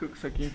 Creo que es aquí.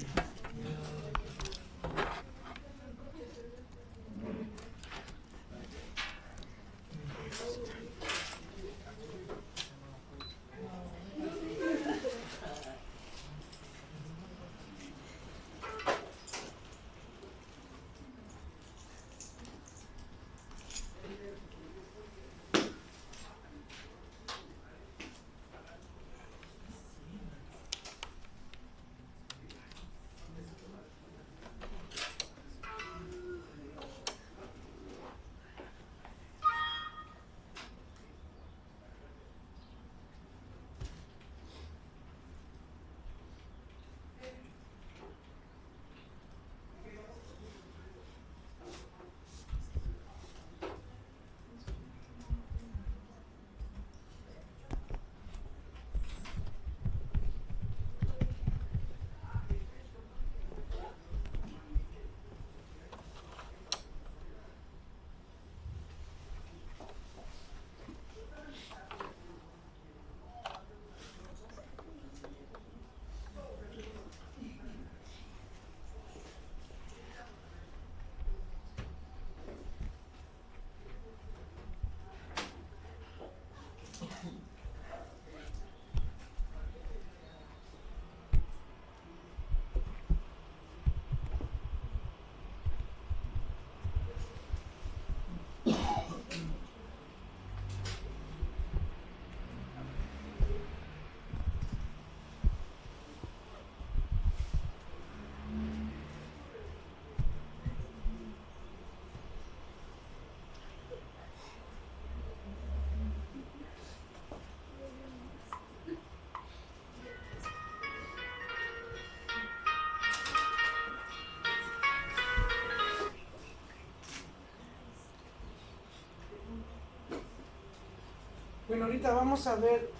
Bueno, ahorita vamos a ver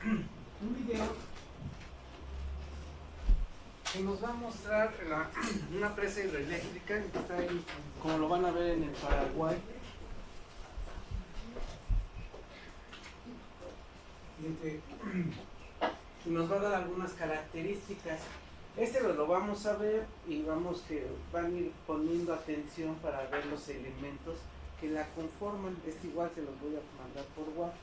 un video que nos va a mostrar una presa hidroeléctrica que está ahí, como lo van a ver en el Paraguay. Y nos va a dar algunas características. Lo vamos a ver y van a ir poniendo atención para ver los elementos que la conforman. Igual se los voy a mandar por WhatsApp,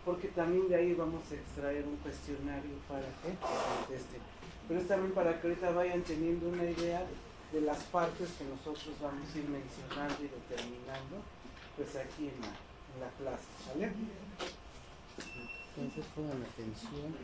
porque también de ahí vamos a extraer un cuestionario para que contesten. Pero es también para que ahorita vayan teniendo una idea de las partes que nosotros vamos a ir mencionando y determinando, pues aquí en la clase, ¿vale? Entonces pongan atención.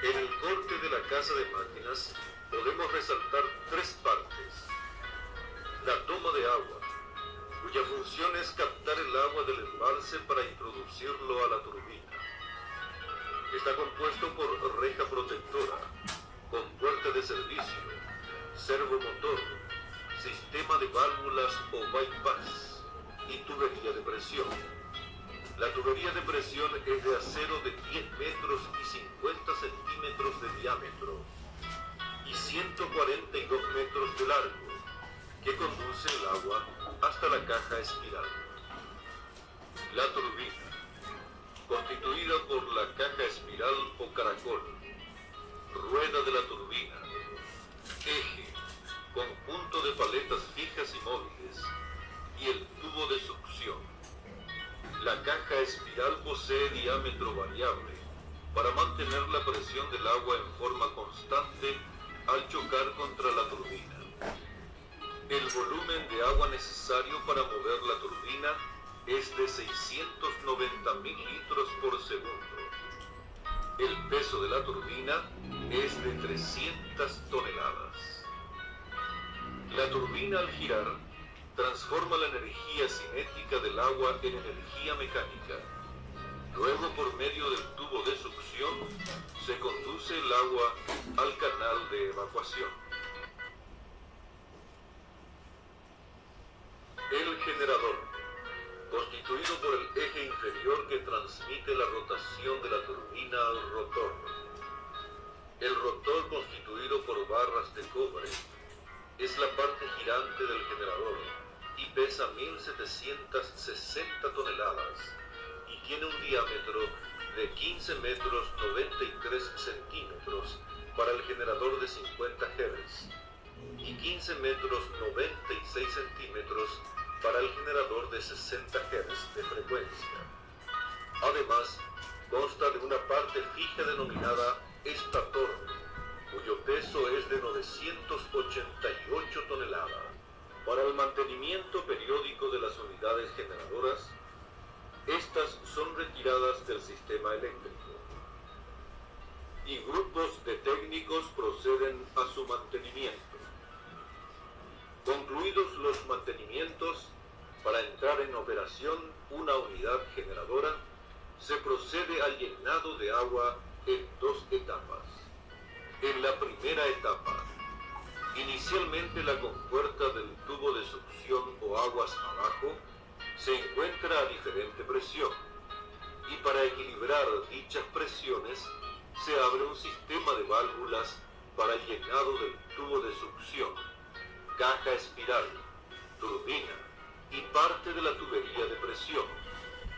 En el corte de la casa de máquinas podemos resaltar tres partes. La toma de agua, cuya función es captar el agua del embalse para introducirlo a la turbina. Está compuesto por reja protectora, compuerta de servicio, servomotor, sistema de válvulas o bypass y tubería de presión. La tubería de presión es de acero de 10 metros y 50 centímetros de diámetro y 142 metros de largo, que conduce el agua hasta la caja espiral. La turbina, constituida por la caja espiral o caracol, rueda de la turbina, eje, conjunto de paletas fijas y móviles y el tubo de succión. La caja espiral posee diámetro variable, para mantener la presión del agua en forma constante al chocar contra la turbina. El volumen de agua necesario para mover la turbina es de 690.000 litros por segundo. El peso de la turbina es de 300 toneladas. La turbina al girar transforma la energía cinética del agua en energía mecánica. Luego, por medio del tubo de succión, se conduce el agua al canal de evacuación. El generador, constituido por el eje inferior que transmite la rotación de la turbina al rotor. El rotor, constituido por barras de cobre, es la parte girante del generador y pesa 1.760 toneladas y tiene un diámetro de 15 metros 93 centímetros para el generador de 50 Hz y 15 metros 96 centímetros para el generador de 60 Hz de frecuencia. Además, consta de una parte fija denominada estator, cuyo peso es de 988 toneladas. Para el mantenimiento periódico de las unidades generadoras, estas son retiradas del sistema eléctrico y grupos de técnicos proceden a su mantenimiento. Concluidos los mantenimientos, para entrar en operación una unidad generadora, se procede al llenado de agua en dos etapas. En la primera etapa, inicialmente la compuerta del tubo de succión o aguas abajo se encuentra a diferente presión y para equilibrar dichas presiones se abre un sistema de válvulas para el llenado del tubo de succión, caja espiral, turbina y parte de la tubería de presión,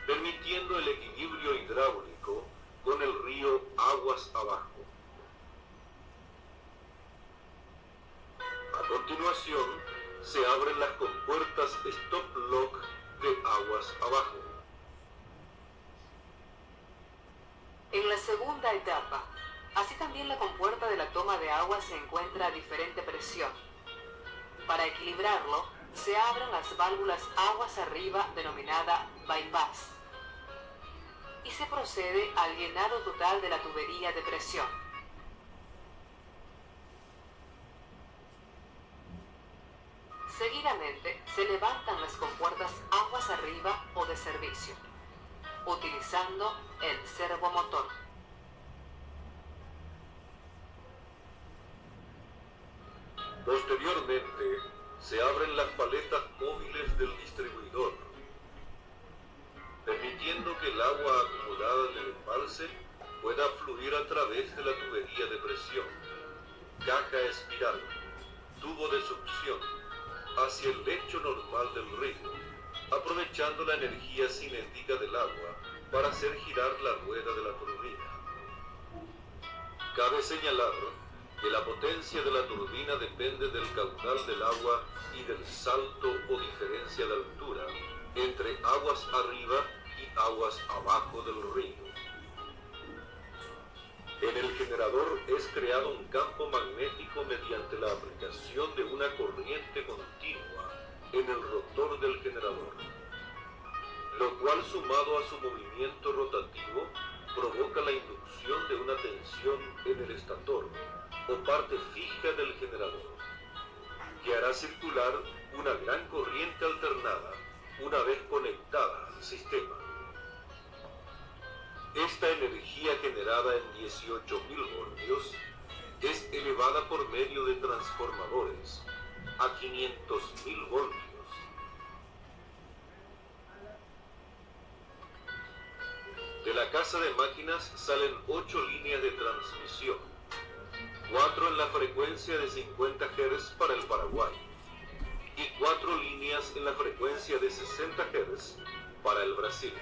permitiendo el equilibrio hidráulico con el río aguas abajo. A continuación, se abren las compuertas stop lock de aguas abajo. En la segunda etapa, así también la compuerta de la toma de agua se encuentra a diferente presión. Para equilibrarlo, se abren las válvulas aguas arriba denominada bypass y se procede al llenado total de la tubería de presión. Seguidamente, se levantan las compuertas aguas arriba o de servicio, utilizando el servomotor. Posteriormente, se abren las paletas móviles del distribuidor, permitiendo que el agua acumulada en el embalse pueda fluir a través de la tubería de presión, caja espiral, tubo de succión, hacia el lecho normal del río, aprovechando la energía cinética del agua para hacer girar la rueda de la turbina. Cabe señalar que la potencia de la turbina depende del caudal del agua y del salto o diferencia de altura entre aguas arriba y aguas abajo del río. En el generador es creado un campo magnético mediante la aplicación de una corriente continua en el rotor del generador, lo cual, sumado a su movimiento rotativo, provoca la inducción de una tensión en el estator o parte fija del generador, que hará circular una gran corriente alternada una vez conectada al sistema. Esta energía generada en 18.000 voltios es elevada por medio de transformadores a 500.000 voltios. De la casa de máquinas salen 8 líneas de transmisión, 4 en la frecuencia de 50 Hz para el Paraguay y 4 líneas en la frecuencia de 60 Hz para el Brasil.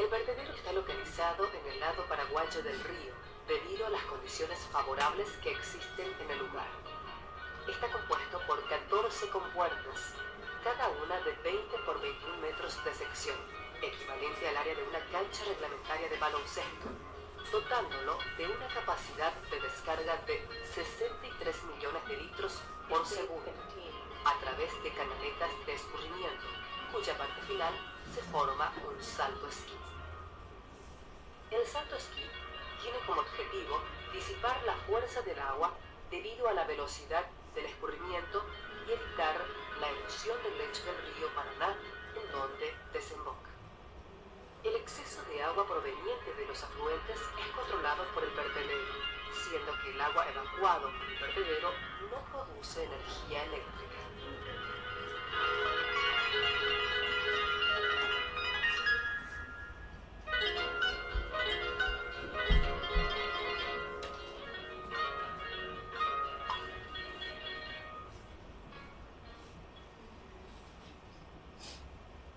El vertedero está localizado en el lado paraguayo del río, debido a las condiciones favorables que existen en el lugar. está compuesto por 14 compuertas, cada una de 20 por 21 metros de sección, equivalente al área de una cancha reglamentaria de baloncesto, dotándolo de una capacidad de descarga de 63 millones de litros por segundo, a través de canaletas de escurrimiento, cuya parte final se forma un salto esquí. El salto esquí tiene como objetivo disipar la fuerza del agua debido a la velocidad del escurrimiento y evitar la erosión del lecho del río Paraná en donde desemboca. El exceso de agua proveniente de los afluentes es controlado por el vertedero, siendo que el agua evacuado por el vertedero no produce energía eléctrica.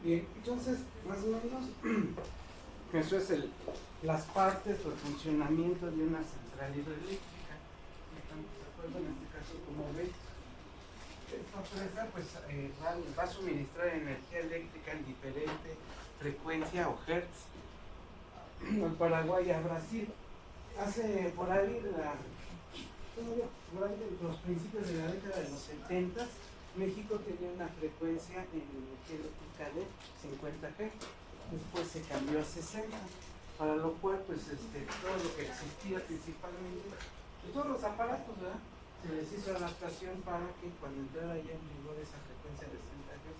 Bien, entonces, más o menos, eso es las partes o el funcionamiento de una central hidroeléctrica. ¿Estamos de acuerdo? En este caso, como ven, esta presa pues, va a suministrar energía eléctrica en diferente frecuencia o hertz al Paraguay y a Brasil. Hace por ahí, los principios de la década de los 70, México tenía una frecuencia en energía eléctrica de 50 Hz, después se cambió a 60, para lo cual pues todo lo que existía principalmente, pues, todos los aparatos, ¿verdad? Se les hizo adaptación para que cuando entrara ya en vigor esa frecuencia de 60 Hz,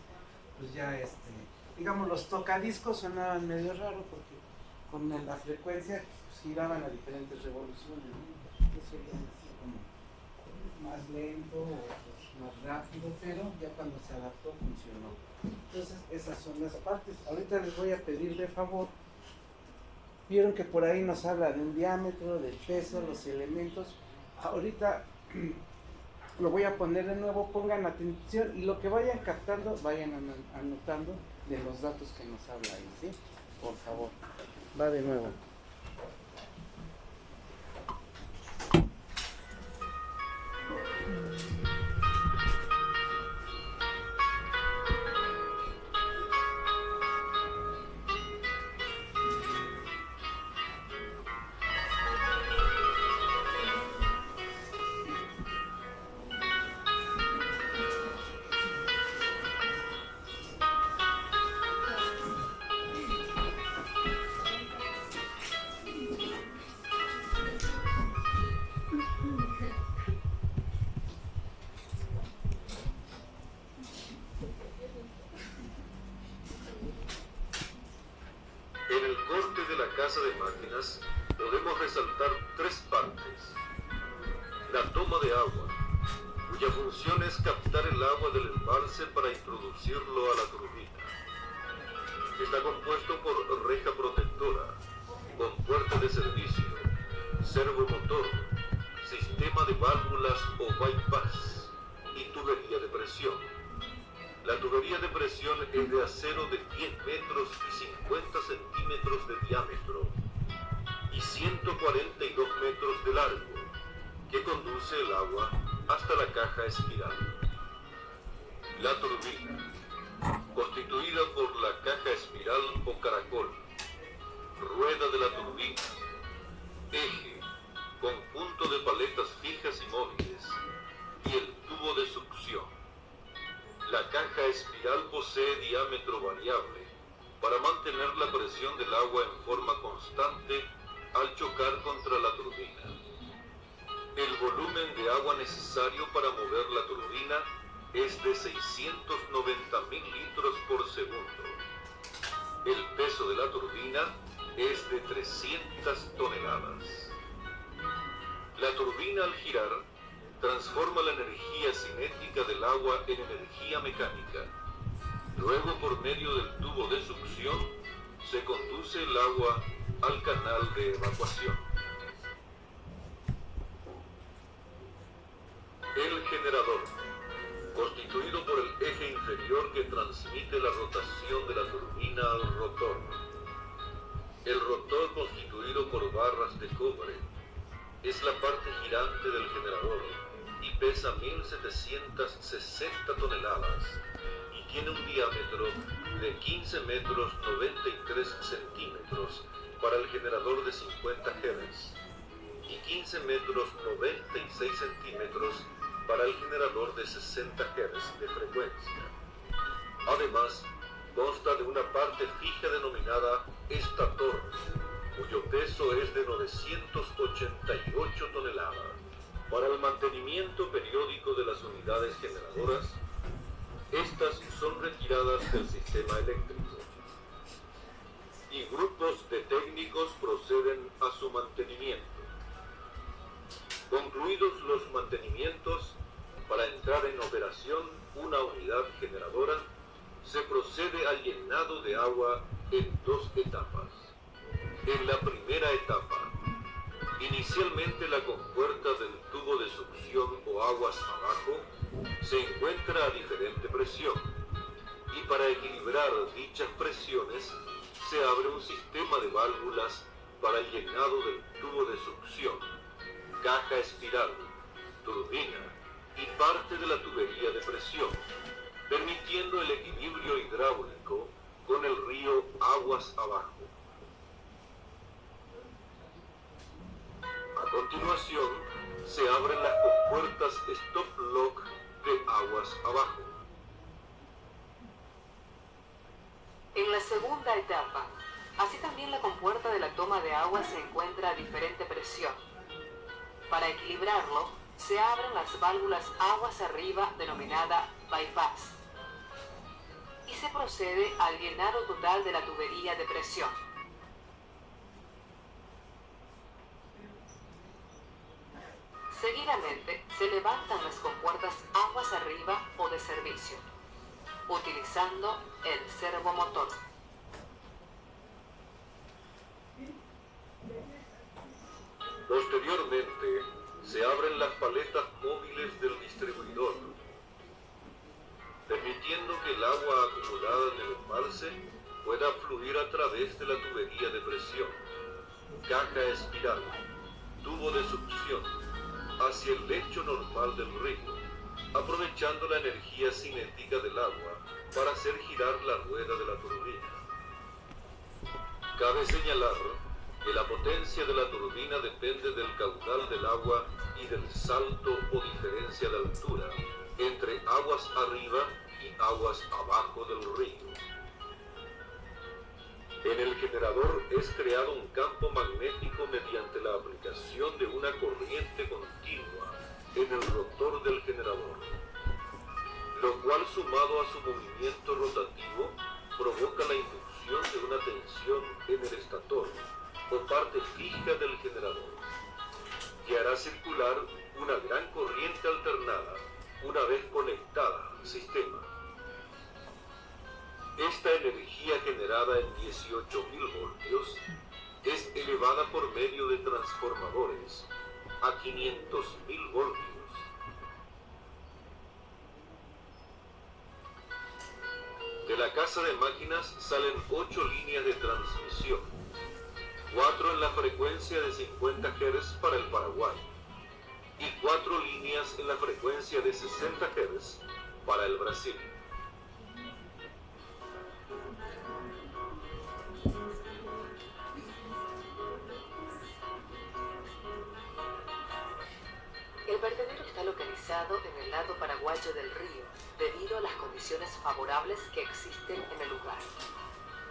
pues ya digamos los tocadiscos sonaban medio raro porque con la frecuencia pues, giraban a diferentes revoluciones, ¿no? Eso ya así como más lento o más rápido, pero ya cuando se adaptó funcionó. Entonces esas son las partes. Ahorita les voy a pedir de favor, vieron que por ahí nos habla de un diámetro, del peso, los elementos. Ahorita lo voy a poner de nuevo, pongan atención y lo que vayan captando vayan anotando de los datos que nos habla ahí, ¿sí? Por favor, va de nuevo. En el corte de la casa de máquinas podemos resaltar tres partes. La toma de agua, cuya función es captar el agua del embalse para introducirlo a la turbina. Está compuesto por reja protectora, compuerta de servicio, servomotor, sistema de válvulas o bypass y tubería de presión. La tubería de presión es de acero de 10 metros y 50 centímetros de diámetro y 142 metros de largo, que conduce el agua hasta la caja espiral. La turbina, constituida por la caja espiral o caracol, rueda de la turbina, eje, conjunto de paletas fijas y móviles, y el tubo de succión. La caja espiral posee diámetro variable para mantener la presión del agua en forma constante al chocar contra la turbina. El volumen de agua necesario para mover la turbina es de 690.000 litros por segundo. El peso de la turbina es de 300 toneladas. La turbina al girar transforma la energía cinética del agua en energía mecánica. Luego, por medio del tubo de succión, se conduce el agua al canal de evacuación. El generador, constituido por el eje inferior que transmite la rotación de la turbina al rotor. El rotor, constituido por barras de cobre, es la parte girante del generador y pesa 1760 toneladas y tiene un diámetro de 15 metros 93 centímetros para el generador de 50 Hz y 15 metros 96 centímetros para el generador de 60 Hz de frecuencia. Además, consta de una parte fija denominada estator, cuyo peso es de 988 toneladas. Para el mantenimiento periódico de las unidades generadoras, estas son retiradas del sistema eléctrico y grupos de técnicos proceden a su mantenimiento. Concluidos los mantenimientos, para entrar en operación una unidad generadora, se procede al llenado de agua en dos etapas. En la primera etapa, inicialmente la compuerta del tubo de succión o aguas abajo se encuentra a diferente presión y para equilibrar dichas presiones se abre un sistema de válvulas para el llenado del tubo de succión, caja espiral, turbina y parte de la tubería de presión, permitiendo el equilibrio hidráulico con el río aguas abajo. A continuación, se abren las compuertas stop lock de aguas abajo. En la segunda etapa, así también la compuerta de la toma de agua se encuentra a diferente presión. Para equilibrarlo, se abren las válvulas aguas arriba denominada bypass y se procede al llenado total de la tubería de presión. Seguidamente, se levantan las compuertas aguas arriba o de servicio, utilizando el servomotor. Posteriormente, se abren las paletas móviles del distribuidor, permitiendo que el agua acumulada en el embalse pueda fluir a través de la tubería de presión, caja espiral, tubo de succión, hacia el lecho normal del río, aprovechando la energía cinética del agua para hacer girar la rueda de la turbina. Cabe señalar que la potencia de la turbina depende del caudal del agua y del salto o diferencia de altura entre aguas arriba y aguas abajo del río. En el generador es creado un campo magnético mediante la aplicación de una corriente continua en el rotor del generador, lo cual sumado a su movimiento rotativo provoca la inducción de una tensión en el estator o parte fija del generador, que hará circular una gran corriente alternada una vez conectada al sistema. Esta energía generada en 18.000 voltios es elevada por medio de transformadores a 500.000 voltios. De la casa de máquinas salen 8 líneas de transmisión, 4 en la frecuencia de 50 Hz para el Paraguay y 4 líneas en la frecuencia de 60 Hz para el Brasil. El vertedero está localizado en el lado paraguayo del río, debido a las condiciones favorables que existen en el lugar.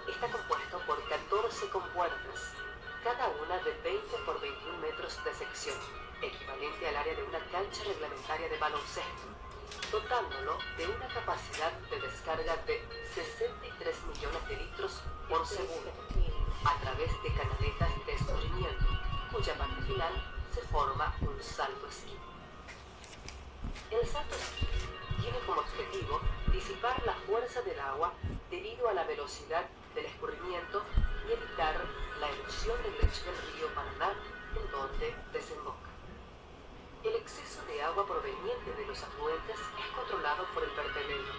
Está compuesto por 14 compuertas, cada una de 20 por 21 metros de sección, equivalente al área de una cancha reglamentaria de baloncesto, dotándolo de una capacidad de descarga de 63 millones de litros por segundo, a través de canaletas de escurrimiento, cuya parte final se forma un salto esquí. El salto esquí tiene como objetivo disipar la fuerza del agua debido a la velocidad del escurrimiento y evitar la erosión del lecho del río Paraná en donde desemboca. El exceso de agua proveniente de los afluentes es controlado por el vertedero,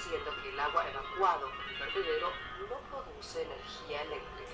siendo que el agua evacuado del vertedero no produce energía eléctrica.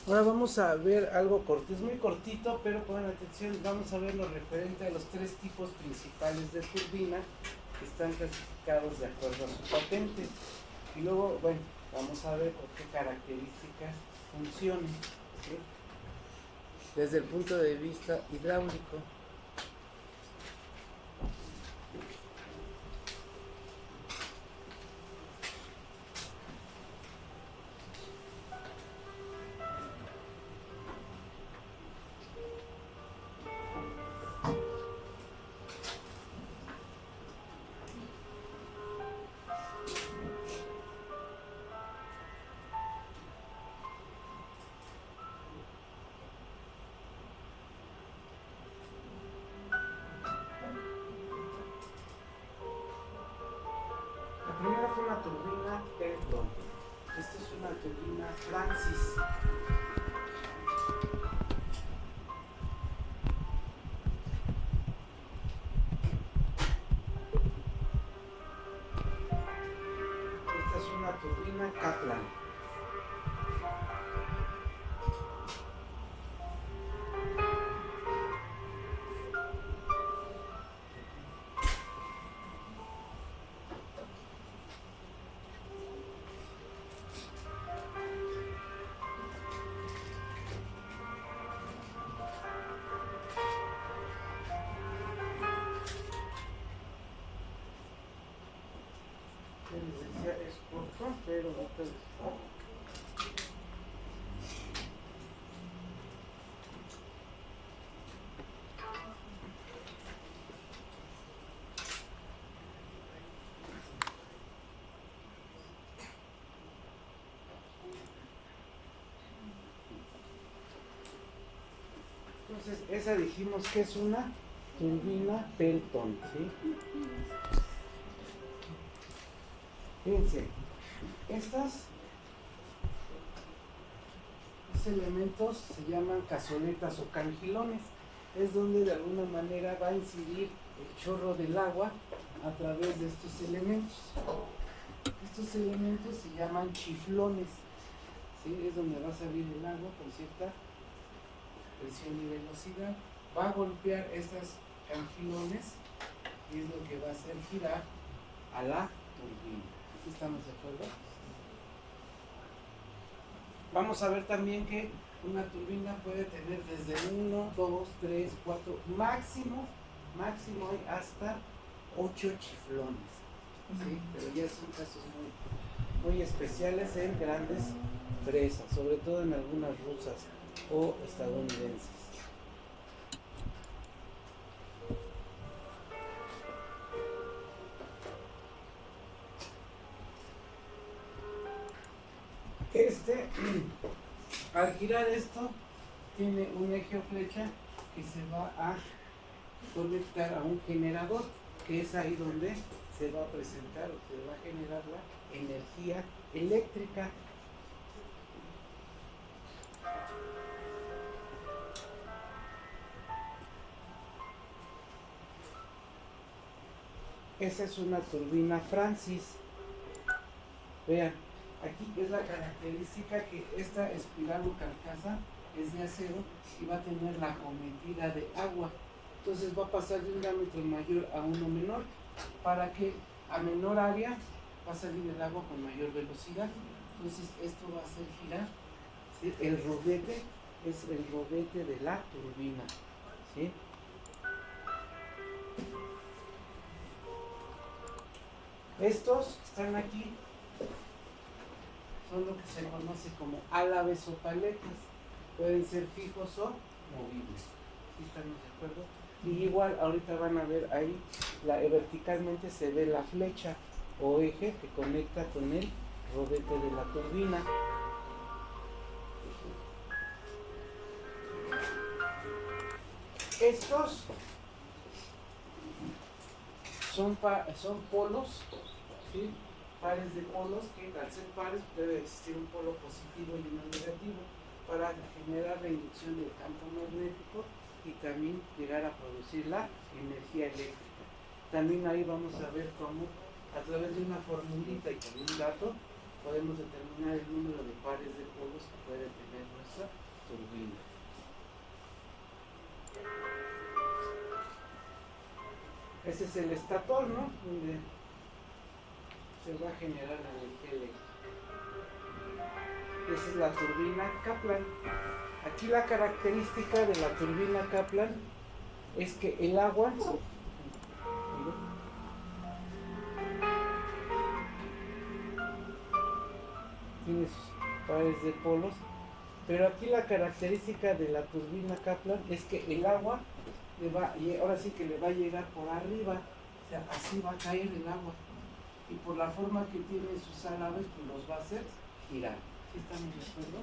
Ahora vamos a ver algo corto, es muy cortito, pero pongan atención, vamos a ver lo referente a los tres tipos principales de turbina que están clasificados de acuerdo a su patente. Y luego, bueno, vamos a ver por qué características funcionan, ¿sí? Desde el punto de vista hidráulico. La primera fue una turbina Pelton. Esta es una turbina Francis. Esta es una turbina Kaplan. Les decía, es corto, pero ahorita entonces, esa dijimos que es una turbina Pelton, ¿sí? Fíjense, estos elementos se llaman cazoletas o cangilones. Es donde de alguna manera va a incidir el chorro del agua a través de estos elementos. Estos elementos se llaman chiflones, ¿sí? Es donde va a salir el agua con cierta presión y velocidad. Va a golpear estas cangilones y es lo que va a hacer girar a la turbina. ¿Estamos de acuerdo? Vamos a ver también que una turbina puede tener desde 1, 2, 3, 4, máximo hay hasta 8 chiflones, ¿sí? Pero ya son casos muy especiales en grandes presas, sobre todo en algunas rusas o estadounidenses. Al girar esto, tiene un eje o flecha que se va a conectar a un generador, que es ahí donde se va a presentar o se va a generar la energía eléctrica. Esa es una turbina Francis. Vean, aquí es la característica que esta espiral o carcasa es de acero y va a tener la cometida de agua. Entonces va a pasar de un diámetro mayor a uno menor para que a menor área va a salir el agua con mayor velocidad. Entonces esto va a hacer girar, ¿sí? El rodete es el rodete de la turbina, ¿sí? Estos están aquí, son lo que se conoce como álabes o paletas. Pueden ser fijos o movibles. ¿Sí estamos de acuerdo? Y igual ahorita van a ver ahí, verticalmente se ve la flecha o eje que conecta con el rodete de la turbina. Estos son polos, ¿sí? Pares de polos que al ser pares debe existir un polo positivo y uno negativo para generar la inducción del campo magnético y también llegar a producir la energía eléctrica. También ahí vamos a ver cómo a través de una formulita y con un dato podemos determinar el número de pares de polos que puede tener nuestra turbina. Ese es el estator, ¿no? Donde se va a generar la energía eléctrica. Esa es la turbina Kaplan. Aquí la característica de la turbina Kaplan es que el agua tiene sus pares de polos, pero aquí la característica de la turbina Kaplan es que el agua ahora sí que le va a llegar por arriba, o sea, así va a caer el agua, y por la forma que tiene sus álabes, pues los va a hacer girar. ¿Sí estamos de acuerdo?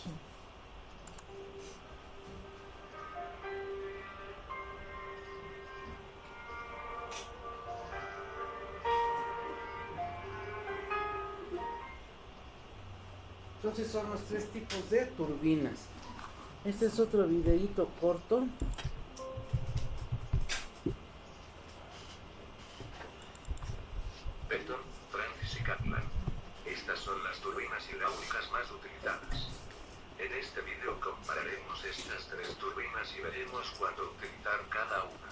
Sí. Entonces son los tres tipos de turbinas. Este es otro videíto corto. Pelton, Francis y Kaplan. Estas son las turbinas hidráulicas más utilizadas. En este video compararemos estas tres turbinas y veremos cuándo utilizar cada una.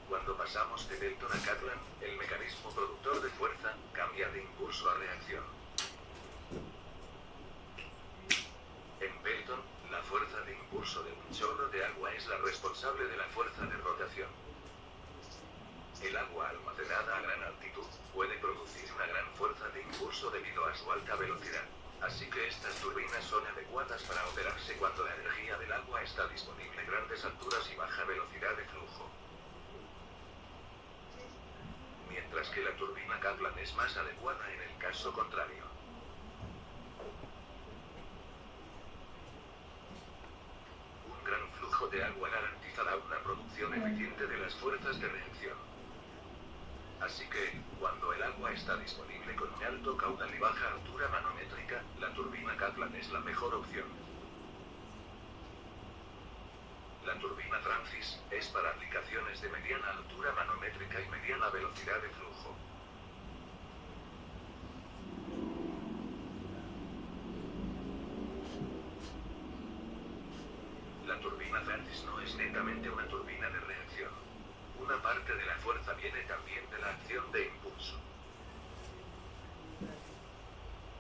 Cuando pasamos de Pelton a Kaplan, el mecanismo productor de fuerza cambia de impulso a reacción. En Pelton, la fuerza de impulso de un chorro de agua es la responsable de la fuerza de rotación. El agua almacenada a gran altitud puede producir una gran fuerza de impulso debido a su alta velocidad. Así que estas turbinas son adecuadas para operarse cuando la energía del agua está disponible a grandes alturas y baja velocidad de flujo. Mientras que la turbina Kaplan es más adecuada en el caso contrario. Un gran flujo de agua garantizará una producción eficiente de las fuerzas de reacción. Así que, cuando el agua está disponible con un alto caudal y baja altura manométrica, la turbina Kaplan es la mejor opción. La turbina Francis es para aplicaciones de mediana altura manométrica y mediana velocidad de flujo. La turbina Francis no es netamente una turbina de reacción. Una parte de la fuerza viene también de la acción de impulso.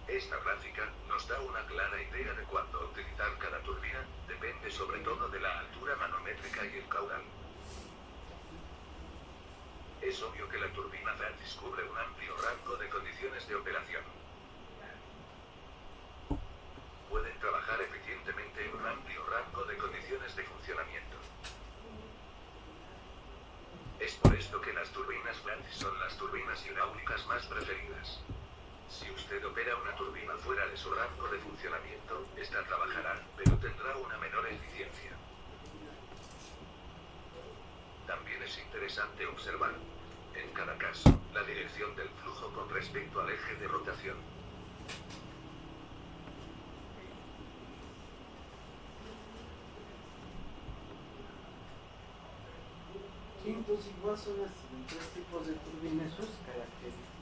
Esta gráfica nos da una clara idea de cuándo utilizar cada turbina, depende sobre todo de la altura manométrica y el caudal. Es obvio que la turbina Francis cubre un amplio rango de condiciones de operación. Pueden trabajar eficientemente en un amplio rango de condiciones de funcionamiento. Es por esto que las turbinas Francis son las turbinas hidráulicas más preferidas. Si usted opera una turbina fuera de su rango de funcionamiento, esta trabajará, pero tendrá una menor eficiencia. También es interesante observar, en cada caso, la dirección del flujo con respecto al eje de rotación. Sí, entonces igual son los tres tipos de turbinas, sus características.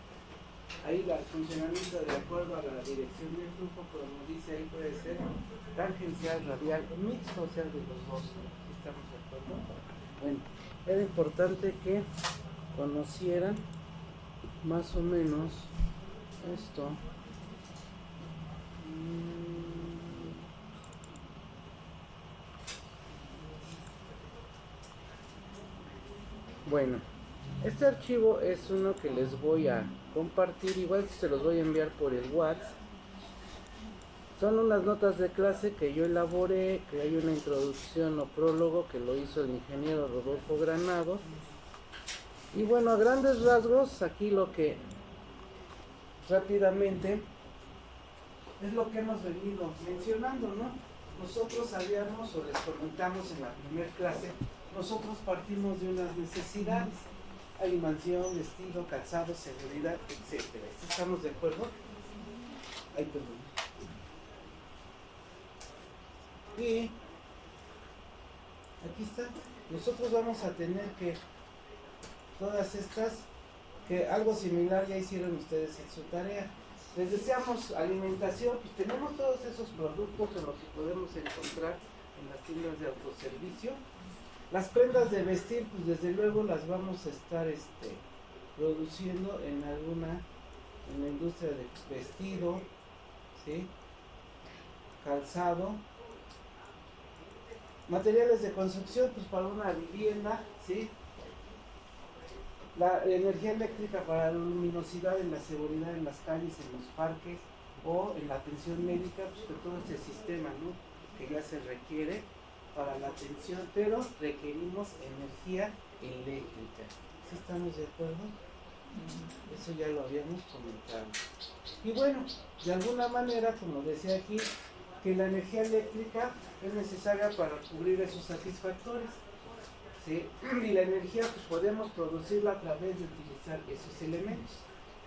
Ahí el funcionamiento de acuerdo a la dirección del flujo, como dice ahí, puede ser tangencial, radial o mixto, o sea, de los dos. ¿Estamos de acuerdo? Bueno, era importante que conocieran más o menos esto. Bueno, este archivo es uno que les voy a compartir, igual se los voy a enviar por el WhatsApp. Son unas notas de clase que yo elaboré, que hay una introducción o prólogo que lo hizo el ingeniero Rodolfo Granados. Y bueno, a grandes rasgos, aquí lo que rápidamente es lo que hemos venido mencionando, ¿no? Nosotros sabíamos o les comentamos en la primera clase, nosotros partimos de unas necesidades: alimentación, vestido, calzado, seguridad, etc. ¿Estamos de acuerdo? Ay, perdón. Y aquí está. Nosotros vamos a tener que todas estas que algo similar ya hicieron ustedes en su tarea. Les deseamos alimentación, pues tenemos todos esos productos en los que podemos encontrar en las tiendas de autoservicio. Las prendas de vestir, pues desde luego las vamos a estar produciendo en la industria de vestido, ¿sí? Calzado, materiales de construcción, pues para una vivienda, ¿sí? La energía eléctrica para la luminosidad en la seguridad en las calles, en los parques o en la atención médica, pues que todo ese sistema, ¿no? Que ya se requiere para la atención, pero requerimos energía eléctrica. ¿Sí estamos de acuerdo? Eso ya lo habíamos comentado. Y bueno, de alguna manera, como decía aquí, que la energía eléctrica es necesaria para cubrir esos satisfactores, ¿sí? Y la energía pues podemos producirla a través de utilizar esos elementos,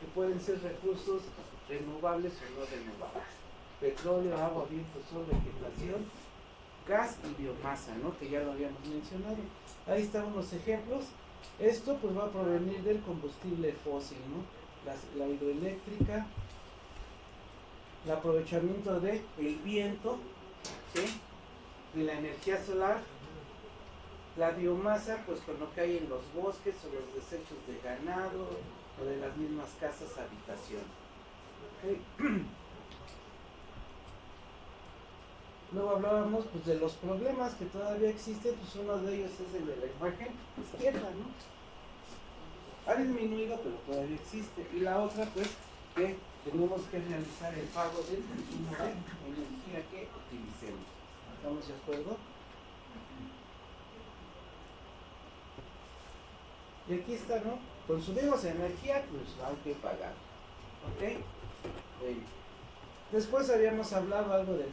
que pueden ser recursos renovables o no renovables: petróleo, agua, viento, sol, vegetación, gas y biomasa, ¿no? Que ya lo habíamos mencionado. Ahí están unos ejemplos. Esto pues va a provenir del combustible fósil, ¿no? La hidroeléctrica, el aprovechamiento del viento, ¿sí? Y la energía solar, la biomasa, pues con lo que hay en los bosques o los desechos de ganado o de las mismas casas habitación. ¿Okay? Luego hablábamos pues de los problemas que todavía existen, pues uno de ellos es el de la imagen izquierda, ¿no? Ha disminuido, pero todavía existe. Y la otra, pues, que tenemos que realizar el pago del consumo de energía que utilicemos. ¿Estamos de acuerdo? Y aquí está, ¿no? Consumimos energía, pues hay que pagar. ¿Ok? Bien. Después habíamos hablado algo de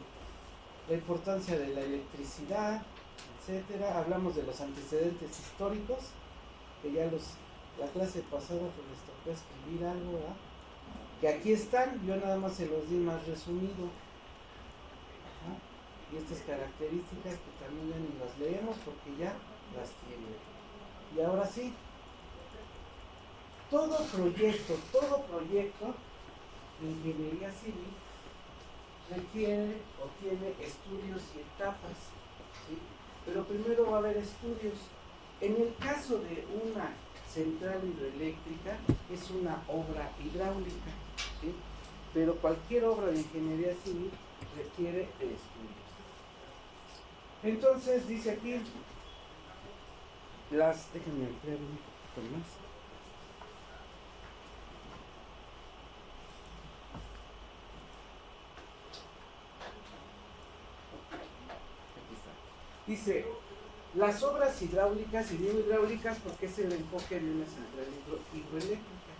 la importancia de la electricidad, etcétera. Hablamos de los antecedentes históricos, que ya la clase pasada pues les tocó escribir algo, ¿verdad? Que aquí están, yo nada más se los di más resumido. Ajá. Y estas características que también ya ni las leemos porque ya las tienen. Y ahora sí, todo proyecto de ingeniería civil requiere o tiene estudios y etapas, ¿sí? Pero primero va a haber estudios. En el caso de una central hidroeléctrica es una obra hidráulica, ¿sí? Pero cualquier obra de ingeniería civil requiere de estudios. Entonces dice aquí déjenme ampliar un poquito más. Dice, las obras hidráulicas, y digo hidráulicas porque es el enfoque de una central hidroeléctrica.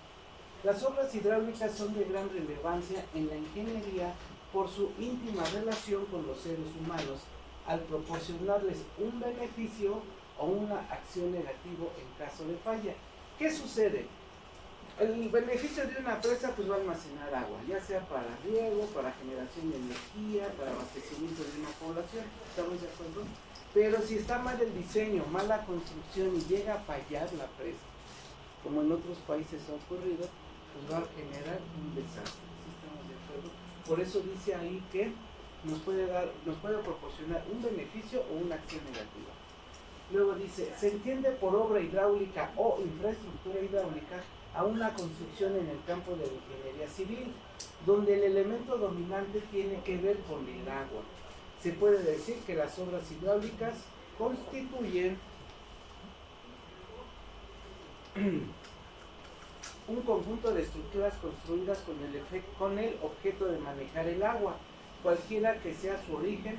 Las obras hidráulicas son de gran relevancia en la ingeniería por su íntima relación con los seres humanos al proporcionarles un beneficio o una acción negativa en caso de falla. ¿Qué sucede? El beneficio de una presa pues va a almacenar agua, ya sea para riego, para generación de energía, para abastecimiento de una población. ¿Estamos de acuerdo? Pero si está mal el diseño, mala construcción y llega a fallar la presa, como en otros países ha ocurrido, pues va a generar un desastre. ¿Sí estamos de acuerdo? Por eso dice ahí que nos puede proporcionar un beneficio o una acción negativa. Luego dice, se entiende por obra hidráulica o infraestructura hidráulica a una construcción en el campo de la ingeniería civil, donde el elemento dominante tiene que ver con el agua. Se puede decir que las obras hidráulicas constituyen un conjunto de estructuras construidas con el objeto de manejar el agua, cualquiera que sea su origen,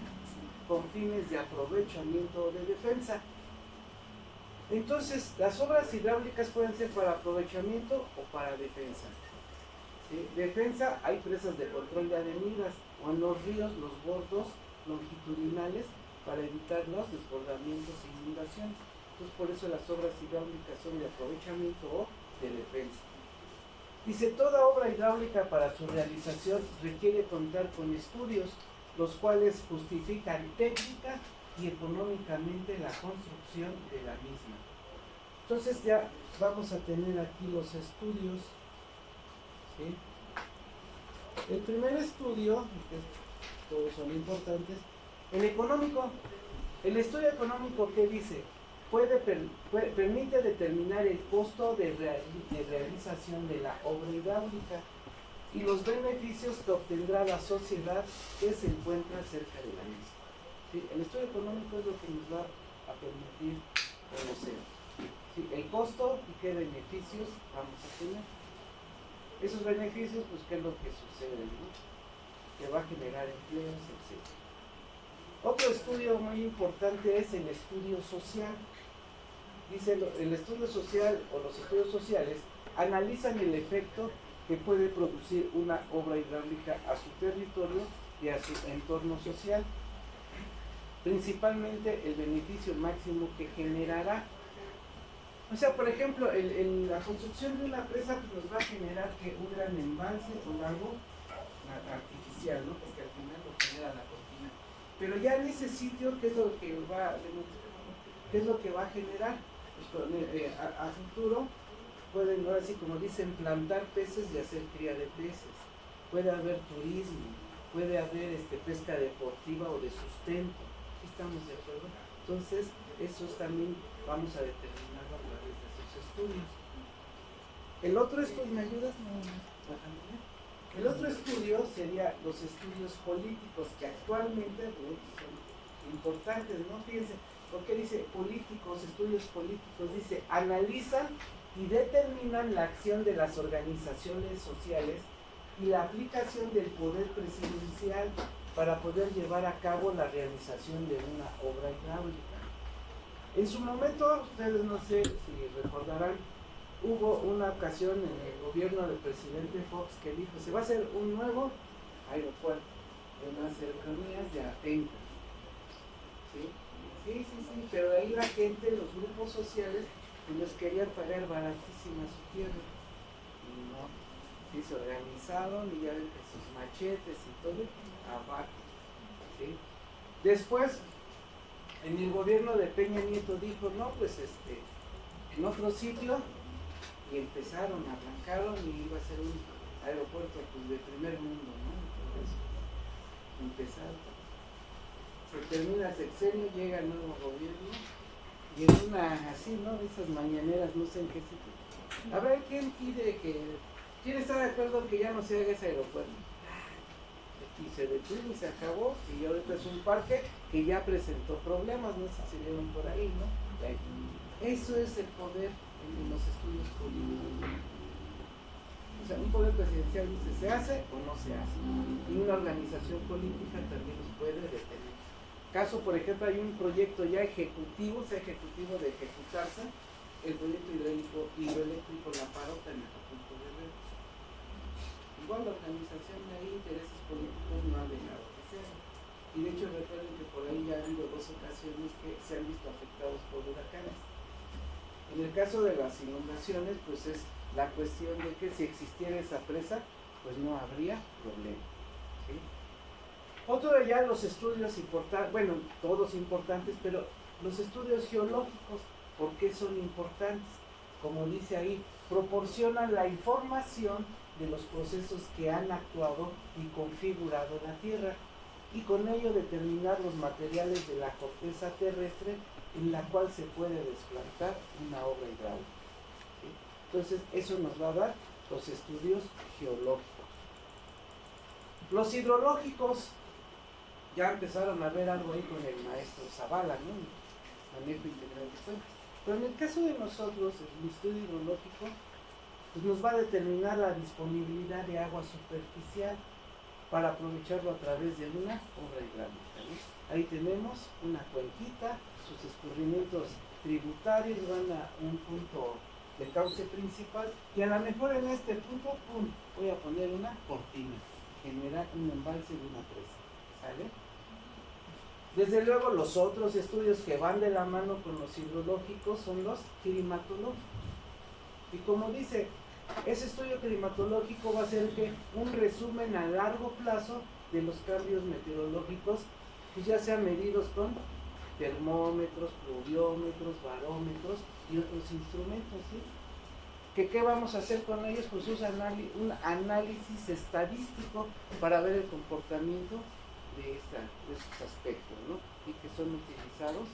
con fines de aprovechamiento o de defensa. Entonces, las obras hidráulicas pueden ser para aprovechamiento o para defensa. ¿Sí? Defensa, hay presas de control de avenidas o en los ríos, los bordos longitudinales para evitar los desbordamientos e inundaciones. Entonces, por eso las obras hidráulicas son de aprovechamiento o de defensa. Dice, toda obra hidráulica para su realización requiere contar con estudios, los cuales justifican técnica y económicamente la construcción de la misma. Entonces ya vamos a tener aquí los estudios, ¿sí? El primer estudio, que todos son importantes, el económico. El estudio económico, ¿qué dice? Permite determinar el costo de realización de la obra hidráulica y los beneficios que obtendrá la sociedad que se encuentra cerca de la misma. ¿Sí? El estudio económico es lo que nos va a permitir conocer, ¿sí?, el costo y qué beneficios vamos a tener. Esos beneficios, pues qué es lo que sucede, ¿no? Que va a generar empleos, etc. Otro estudio muy importante es el estudio social. Dice, el estudio social o los estudios sociales analizan el efecto que puede producir una obra hidráulica a su territorio y a su entorno social, principalmente el beneficio máximo que generará. O sea, por ejemplo, la construcción de una presa pues, nos va a generar que un gran embalse o lago artificial, ¿no? Porque al final lo genera la cortina. Pero ya en ese sitio, ¿qué es lo que va a generar? Pues, a futuro pueden, ahora sí, como dicen, plantar peces y hacer cría de peces. Puede haber turismo, puede haber pesca deportiva o de sustento. ¿Sí estamos de acuerdo? Entonces, eso también vamos a determinarlo a través de esos estudios. El otro estudio, ¿me ayudas? El otro estudio sería los estudios políticos, que actualmente son importantes, ¿no? Fíjense, ¿por qué dice políticos, estudios políticos? Dice, analizan y determinan la acción de las organizaciones sociales y la aplicación del poder presidencial para poder llevar a cabo la realización de una obra hidráulica. En su momento, ustedes no sé si recordarán, hubo una ocasión en el gobierno del presidente Fox que dijo, se va a hacer un nuevo aeropuerto en las cercanías de Atenca. ¿Sí? Sí, pero ahí la gente, los grupos sociales, pues les querían pagar baratísima su tierra. Y no, sí, se organizaron y ya ven que sus machetes y todo, abajo. ¿Sí? Después, en el gobierno de Peña Nieto dijo, no, pues en otro sitio, y empezaron, arrancaron y iba a ser un aeropuerto pues, de primer mundo, ¿no? Entonces, empezaron. Se termina el sexenio, llega el nuevo gobierno, y en una así, ¿no? De esas mañaneras, no sé en qué sitio. A ver, ¿quién está de acuerdo en que ya no se haga ese aeropuerto? Y se detuvo y se acabó, y ahorita es un parque que ya presentó problemas, no sé si se vieron por ahí, ¿no? Eso es el poder en los estudios políticos. O sea, un poder presidencial dice, ¿se hace o no se hace? Y una organización política también los puede detener. Caso, por ejemplo, hay un proyecto ya ejecutivo, de ejecutarse, el proyecto hidroeléctrico La Parota en Acapulco Guerrero. Igual la organización de ahí, intereses políticos no han dejado que sea. Y de hecho recuerden que por ahí ya ha habido 2 ocasiones que se han visto afectados por huracanes. En el caso de las inundaciones, pues es la cuestión de que si existiera esa presa, pues no habría problema. ¿Sí? Otro de ya los estudios importantes, bueno, todos importantes, pero los estudios geológicos, ¿por qué son importantes? Como dice ahí, proporcionan la información de los procesos que han actuado y configurado la Tierra, y con ello determinar los materiales de la corteza terrestre en la cual se puede desplantar una obra hidráulica. ¿Sí? Entonces, eso nos va a dar los estudios geológicos. Los hidrológicos, ya empezaron a ver algo ahí con el maestro Zavala, ¿no? Manejo integral de cuencas. Pero en el caso de nosotros, el estudio hidrológico, pues nos va a determinar la disponibilidad de agua superficial para aprovecharlo a través de una obra hidráulica, ¿no? Ahí tenemos una cuenquita, sus escurrimientos tributarios van a un punto de cauce principal, y a lo mejor en este punto, voy a poner una cortina, generar un embalse de una presa, ¿sale? Desde luego los otros estudios que van de la mano con los hidrológicos son los climatológicos. Y como dice, ese estudio climatológico va a ser que un resumen a largo plazo de los cambios meteorológicos, pues ya sean medidos con termómetros, pluviómetros, barómetros, y otros instrumentos, ¿sí? ¿Qué vamos a hacer con ellos? Pues un análisis estadístico para ver el comportamiento de estos aspectos, ¿no? Y que son utilizados,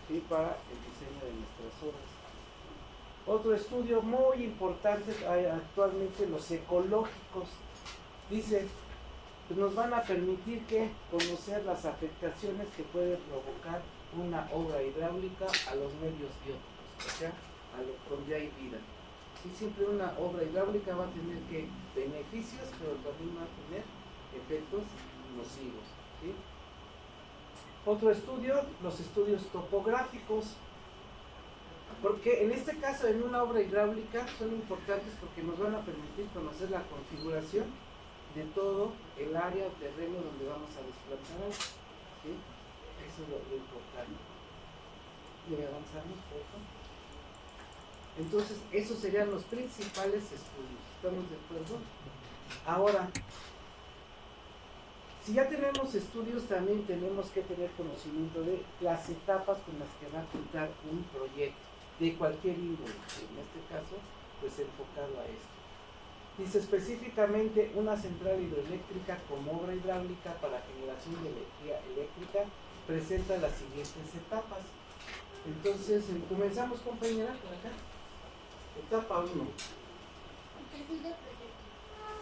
¿sí?, para el diseño de nuestras obras. Otro estudio muy importante actualmente, los ecológicos, dice, pues nos van a permitir que conocer las afectaciones que puede provocar una obra hidráulica a los medios bióticos, o sea, donde hay vida. Sí, siempre una obra hidráulica va a tener beneficios, pero también va a tener efectos nocivos, ¿sí? Otro estudio, los estudios topográficos, porque en este caso en una obra hidráulica son importantes porque nos van a permitir conocer la configuración de todo el área o terreno donde vamos a desplazar algo, ¿sí? Eso es lo importante. ¿Y avanzamos, por favor? Entonces, esos serían los principales estudios. ¿Estamos de acuerdo? Ahora, si ya tenemos estudios, también tenemos que tener conocimiento de las etapas con las que va a contar un proyecto, de cualquier índole, en este caso, pues enfocado a esto. Dice específicamente una central hidroeléctrica como obra hidráulica para generación de energía eléctrica presenta las siguientes etapas. Entonces, comenzamos, compañera, por acá. Etapa 1. Perfil del proyecto.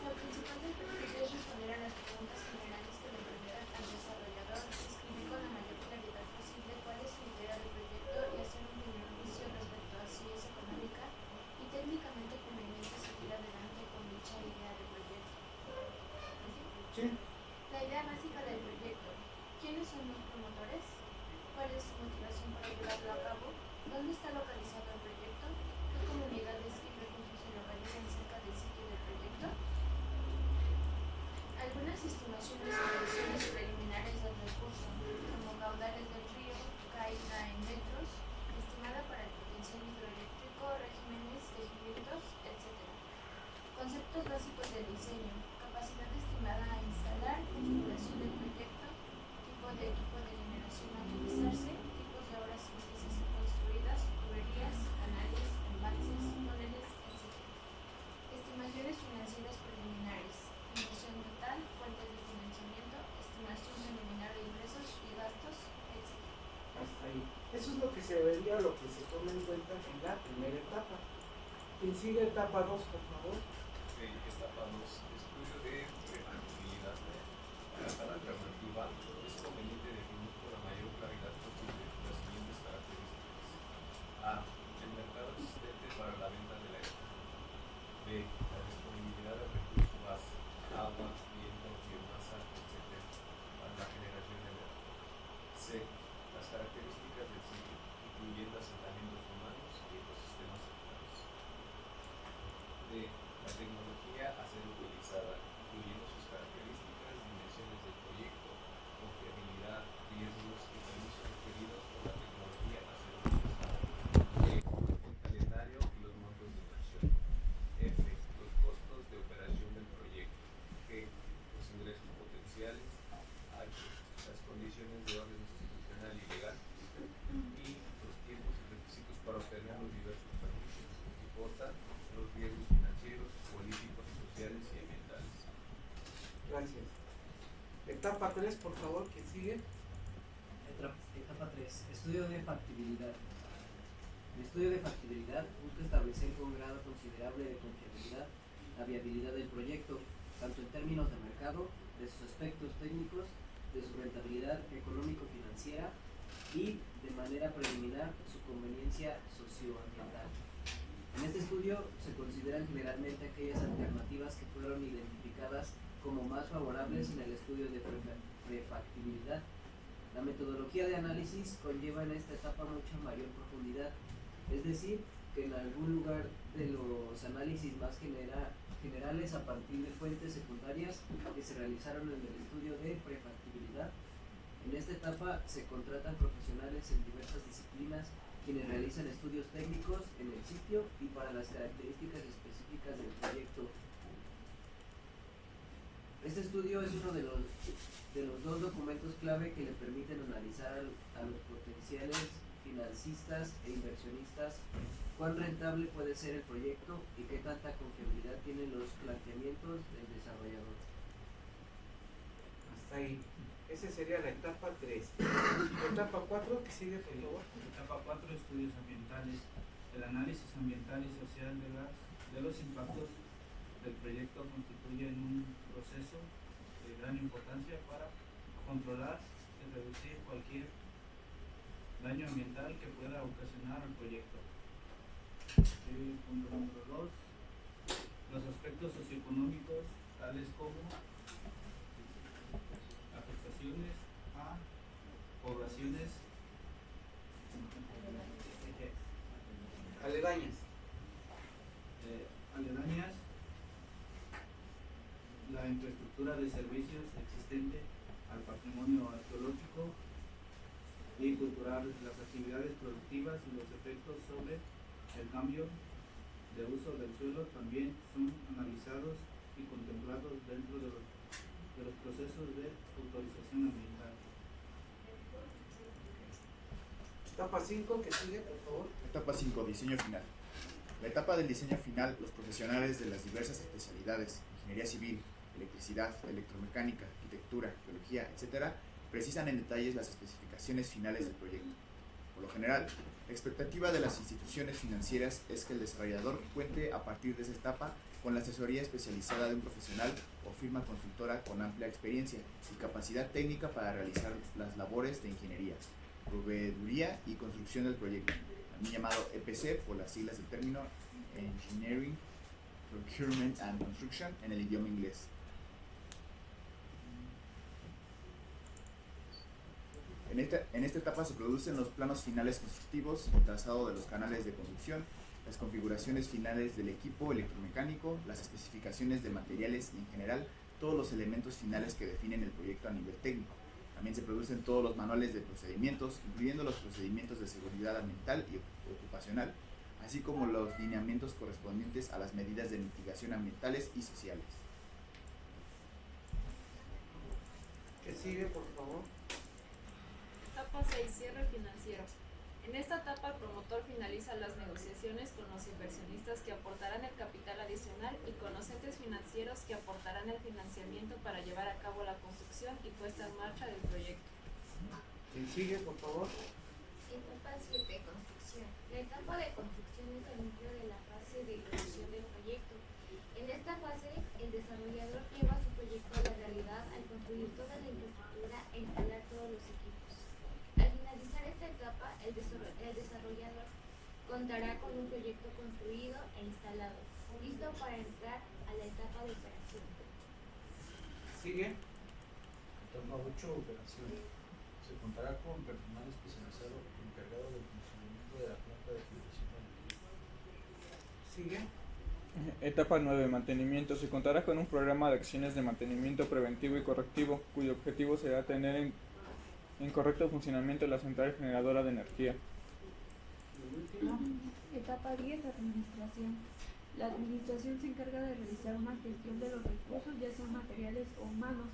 Lo principal del perfil es responder a las preguntas generales que le permitan al desarrollador describir con la mayor claridad posible cuál es su idea de proyecto y hacer un primer juicio respecto a si es económica y técnicamente conveniente seguir adelante con dicha idea de proyecto. Sí. La idea básica del proyecto. ¿Quiénes son los promotores? ¿Cuál es su motivación para llevarlo a cabo? ¿Dónde está localizado el proyecto? ¿Qué comunidades y recursos se localizan cerca del sitio del proyecto? Algunas estimaciones y mediciones preliminares del recurso, como caudales del río, caída en metros, estimada para el potencial hidroeléctrico, regímenes de vientos, etc. Conceptos básicos del diseño, capacidad estimada a instalar, configuración del proyecto, tipo de equipo de generación a utilizarse, tipos de obras civiles a ser construidas, tuberías, canales, embalses, túneles, etc. Estimaciones financieras preliminares, inversión total, fuentes de financiamiento, estimación preliminar de ingresos y gastos, etc. Hasta ahí. Eso es lo que se debería, lo que se toma en cuenta en la primera etapa. ¿Quién sigue? Etapa 2, por favor. Sí, etapa 2. Estudio de prefactibilidad. Para la alternativa, es conveniente definir con la mayor claridad posible las siguientes características. A. El mercado existente para la venta de la energía. B. La disponibilidad de recursos base, agua, viento, biomasa, etc. para la generación de energía. C. Las características del sitio, incluyendo asentamientos humanos y ecosistemas cercanos. D. La tecnología a ser utilizada, incluyendo sus características, dimensiones del proyecto, confiabilidad, riesgos y permisos requeridos por la tecnología a ser utilizada. E. El calendario y los montos de inversión. F. Los costos de operación del proyecto. G. Los ingresos potenciales. H. Las condiciones de orden institucional y legal. I. Los tiempos y requisitos para obtener los diversos permisos. Y J. Los riesgos financieros, políticos, sociales y ambientales. Gracias. Etapa 3, por favor, ¿quién sigue? Etapa 3. Estudio de factibilidad. El estudio de factibilidad busca establecer con un grado considerable de confiabilidad la viabilidad del proyecto, tanto en términos de mercado, de sus aspectos técnicos, de su rentabilidad económico-financiera y, de manera preliminar, su conveniencia socioambiental. En este estudio se consideran generalmente aquellas alternativas que fueron identificadas como más favorables en el estudio de prefactibilidad. La metodología de análisis conlleva en esta etapa mucha mayor profundidad, es decir, que en algún lugar de los análisis más generales a partir de fuentes secundarias que se realizaron en el estudio de prefactibilidad. En esta etapa se contratan profesionales en diversas disciplinas quienes realizan estudios técnicos en el sitio y para las características específicas del proyecto. Este estudio es uno de los dos documentos clave que le permiten analizar a los potenciales financistas e inversionistas cuán rentable puede ser el proyecto y qué tanta confiabilidad tienen los planteamientos del desarrollador. Hasta ahí. Esa sería la etapa 3. La etapa 4, que sigue, por favor. Etapa 4, estudios ambientales. El análisis ambiental y social de los impactos del proyecto constituye un proceso de gran importancia para controlar y reducir cualquier daño ambiental que pueda ocasionar al proyecto. Punto número 2. Los aspectos socioeconómicos, tales como afectaciones a poblaciones Aledañas. Aledañas, la infraestructura de servicios existente al patrimonio arqueológico y cultural, las actividades productivas y los efectos sobre el cambio de uso del suelo también son analizados y contemplados dentro de los procesos de autorización ambiental. Etapa 5, que sigue, por favor. Etapa 5, diseño final. La etapa del diseño final, los profesionales de las diversas especialidades, ingeniería civil, electricidad, electromecánica, arquitectura, geología, etc., precisan en detalles las especificaciones finales del proyecto. Por lo general, la expectativa de las instituciones financieras es que el desarrollador cuente a partir de esa etapa con la asesoría especializada de un profesional o firma consultora con amplia experiencia y capacidad técnica para realizar las labores de ingeniería, proveeduría y construcción del proyecto, también llamado EPC por las siglas del término Engineering, Procurement and Construction en el idioma inglés. En esta etapa se producen los planos finales constructivos, el trazado de los canales de conducción, las configuraciones finales del equipo electromecánico, las especificaciones de materiales y en general todos los elementos finales que definen el proyecto a nivel técnico. También se producen todos los manuales de procedimientos, incluyendo los procedimientos de seguridad ambiental y ocupacional, así como los lineamientos correspondientes a las medidas de mitigación ambientales y sociales. Que sigue, por favor. Etapa 6. Cierre financiero. En esta etapa, el promotor finaliza las negociaciones con los inversionistas que aportarán el capital adicional y con los entes financieros que aportarán el financiamiento para llevar a cabo la construcción y puesta en marcha del proyecto. Que sigue, por favor. Etapa 7. Construcción. La etapa de construcción es el núcleo de la fase de ejecución del proyecto. En esta fase, el desarrollador lleva su proyecto a la realidad al construir toda la infraestructura e instalar todos los equipos. Al finalizar esta etapa, el desarrollador contará con un proyecto construido e instalado, listo para entrar a la etapa de operación. Sigue. Etapa 8. Operación. Se contará con personal especializado encargado del funcionamiento de la planta de filtración de energía. Sigue. Etapa 9. Mantenimiento. Se contará con un programa de acciones de mantenimiento preventivo y correctivo, cuyo objetivo será tener en correcto funcionamiento la central generadora de energía. Etapa 10. Administración. La administración se encarga de realizar una gestión de los recursos, ya sean materiales o humanos,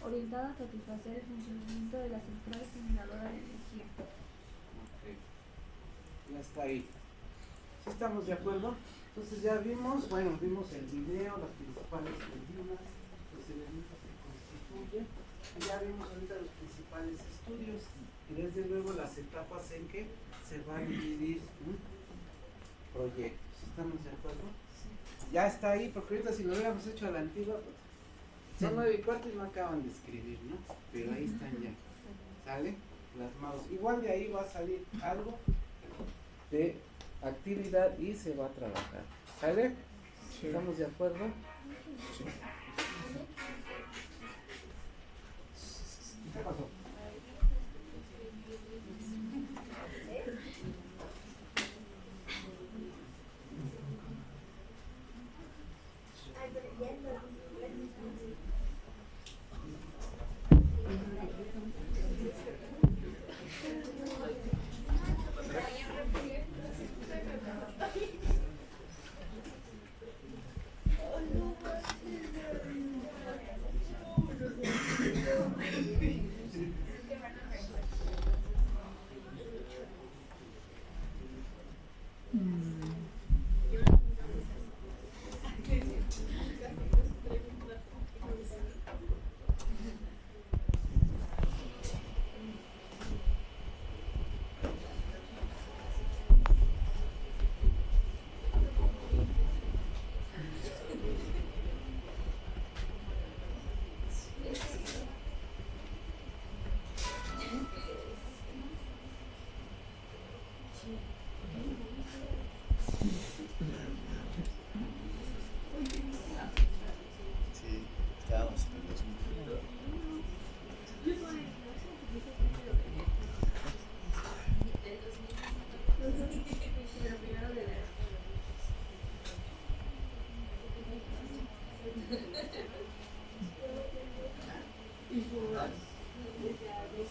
orientada a satisfacer el funcionamiento de la central generadora de energía. Okay. Ya está ahí. ¿Sí estamos de acuerdo? Entonces ya vimos, vimos el video, las principales medidas, los elementos que constituyen, y ya vimos ahorita los principales estudios, y desde luego las etapas en que se va a dividir un proyecto. ¿Estamos de acuerdo? Sí. Ya está ahí, porque ahorita si lo hubiéramos hecho a la antigua, pues, son 9:15 y no acaban de escribir, ¿no? Pero ahí están ya. ¿Sale? Plasmados. Igual de ahí va a salir algo de actividad y se va a trabajar. ¿Sale? Sí. ¿Estamos de acuerdo? Sí. ¿Qué pasó?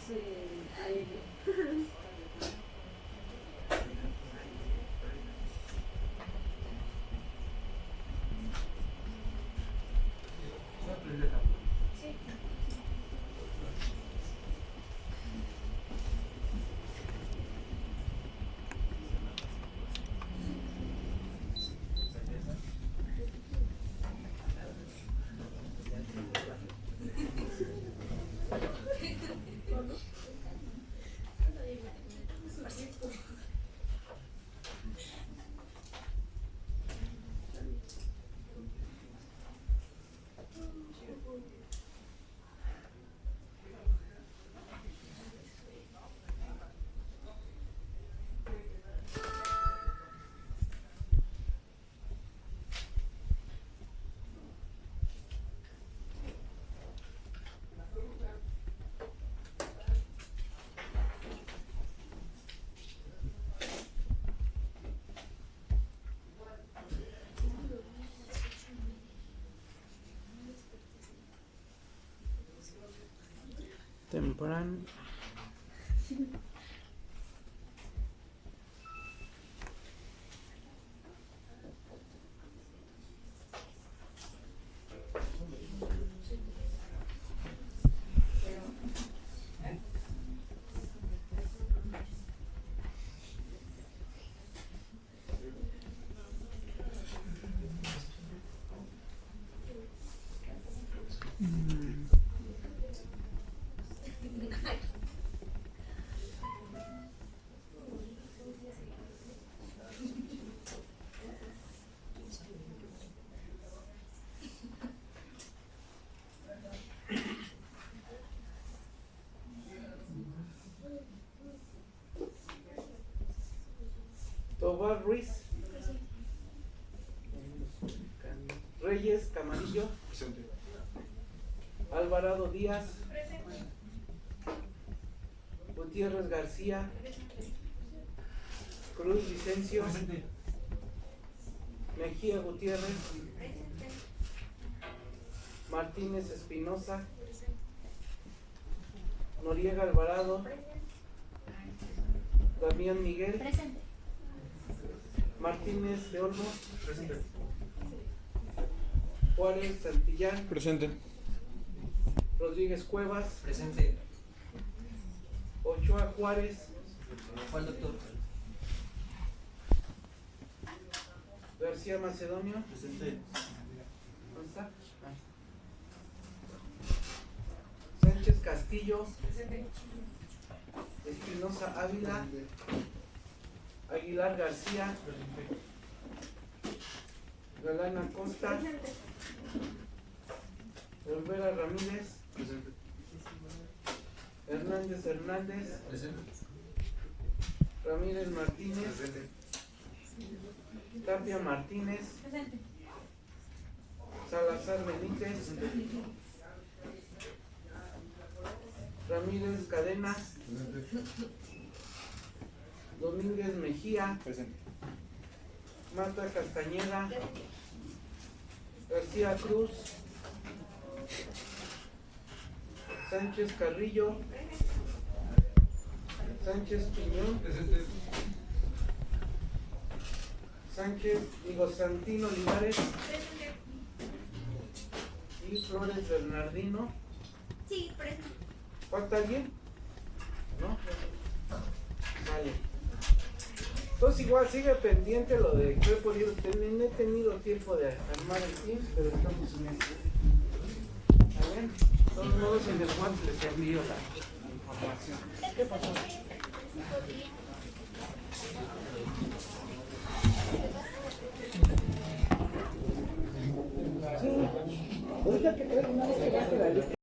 aéreo. Temprano. Tobar Ruiz. Reyes Camarillo. Presente. Alvarado Díaz. Gutiérrez García. Cruz Vicencio. Presente. Mejía Gutiérrez. Martínez Espinosa. Noriega Alvarado. Damián Miguel. Presente. Martínez de Olmos. Presente. Juárez Santillán. Presente. Rodríguez Cuevas. Presente. Ochoa Juárez. ¿Cuál doctor? García Macedonio. Presente. ¿Dónde está? Sánchez Castillo. Espinosa Ávila. Aguilar García. Galán Acosta. Olvera Ramírez. Presente. Hernández Hernández. Presente. Ramírez Martínez. Presente. Tapia Martínez. Presente. Salazar Benítez. Ramírez Cadena. Domínguez Mejía. Presente. Mata Castañeda. García Cruz. Sánchez Carrillo. Sánchez Piñón. Presente. Santino Olivares. Y Flores Bernardino. Sí, presente. ¿Falta alguien? ¿No? Vale. Entonces igual sigue pendiente lo de que he podido tener, no he tenido tiempo de armar el team, pero estamos en esto. ¿Está bien? De todos modos en el WhatsApp les envío la información. ¿Qué pasó? Sí, ahorita que traigo una vez que ya te la